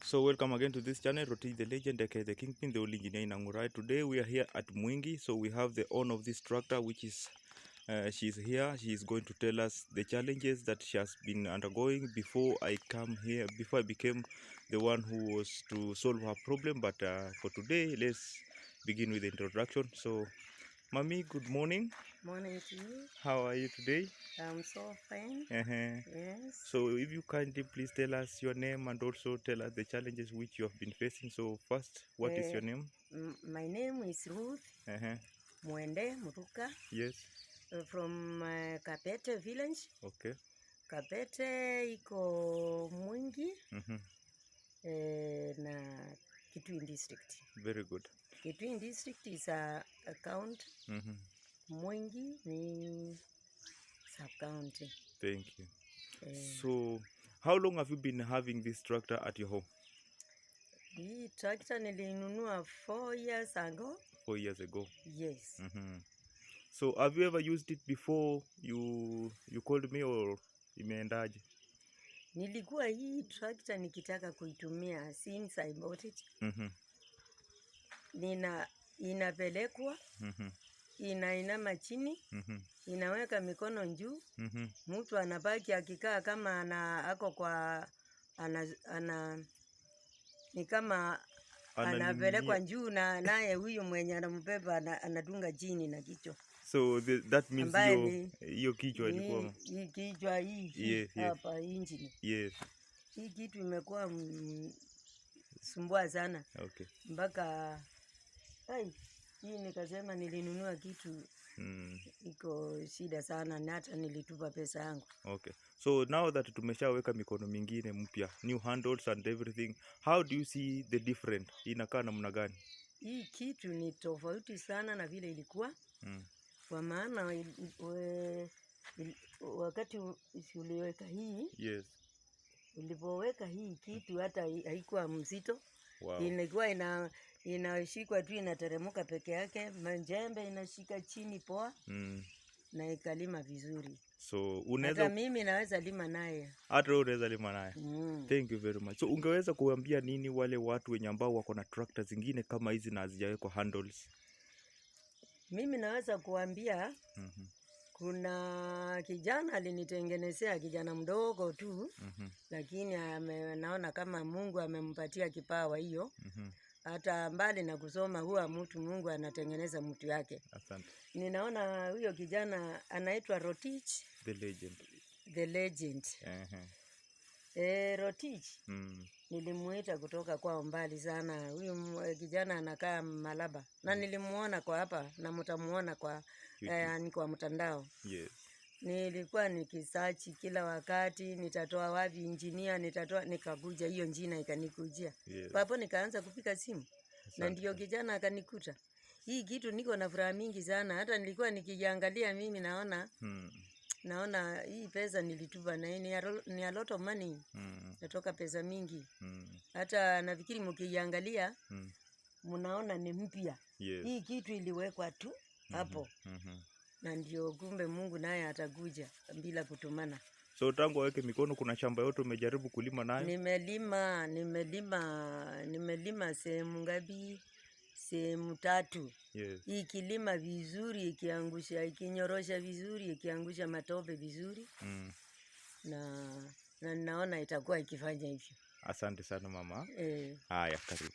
So welcome again to this channel, Roti the Legend, aka the Kingpin, the old engineer in Angurai. Today we are here at Mwingi. So we have the owner of this tractor, which is she's here. She is going to tell us the challenges that she has been undergoing before I come here, before I became the one who was to solve her problem. But for today, let's begin with the introduction. So, Mommy, good morning. Morning to you. How are you today? I'm so fine. Yes. So if you kindly please tell us your name and also tell us the challenges which you have been facing. So first, what is your name? My name is Ruth Mwende Muruka. Yes. From Kapete village. Okay. Kapete iko Mwingi na Kitui district. Very good. Kitui district is a county. Mwingi ni sub-county. Thank you. So, how long have you been having this tractor at your home? Hii tractor nilinunua 4 years ago. 4 years ago? Yes. So, have you ever used it before you called me, or imeendaje? Nilikuwa hii tractor nikitaka kuitumia since I bought it. Inapelekwa, inainama chini, inaweka mikono juu, mtu anabaki akikaa kama ako kwa ni kama anapelekwa juu na naye huyu mwenye anambeba anadunga chini na kichwa. So that means hiyo kichwa ilikuwa hii kichwa hii hapa engine. Yes. Hii kitu imekuwa sumbua sana. Okay. Mpaka hii nikasema nilinunua kitu iko shida sana na hata nilitupa pesa yangu. Okay. So now that tumeshaweka mikono mingine mpya, new handles and everything, how do you see the different? Inakaa namna gani? Hii kitu ni tofauti sana na vile ilikuwa. Kwa maana wakati uliweka hii, yes, ulipoweka hii kitu hata haikuwa mzito. Wow. Ilikuwa inashikwa tu, inateremka peke yake, manjembe inashika chini poa. Na ikalima vizuri. So unaweza, hata mimi naweza lima naye. Hata wewe unaweza lima naye. Thank you very much. So ungeweza kuambia nini wale watu wenye ambao wako na tractor zingine kama hizi na hazijawekwa handles? Mimi naweza kuambia kuna kijana alinitengenezea, kijana mdogo tu, lakini naona kama Mungu amempatia kipawa hiyo. Hata mbali na kusoma huwa mtu Mungu anatengeneza mtu yake. Asante. Ninaona huyo kijana anaitwa Rotich the Legend. The Legend. Rotich. Nilimuita kutoka kwa mbali sana. Huyu kijana anakaa Malaba. Na nilimuona kwa hapa na mtamuona kwa ni kwa mtandao. Yes. Nilikuwa nikisearch kila wakati, nitatoa wapi engineer, nikakuja hiyo jina ikanikujia. Yes. Papo nikaanza kupika simu. Na ndio kijana akanikuta. Hii kitu niko na furaha mingi sana. Hata nilikuwa nikijiangalia mimi naona hii pesa nilitupa na ni a lot of money. Natoka pesa mingi. Hata nafikiri mkiangalia mnaona ni mpya. Yes. Hii kitu iliwekwa tu hapo. Na ndio kumbe Mungu naye atakuja bila kutumana. So tangu waweke mikono kuna shamba yote umejaribu kulima nayo? Nimelima sehemu ngapi? Sehemu 3. Yes. Hii kilima vizuri, ikinyorosha vizuri, ikiangusha matope vizuri. Na naona itakuwa ikifanya hivyo. Asante sana mama. Haya, karibu.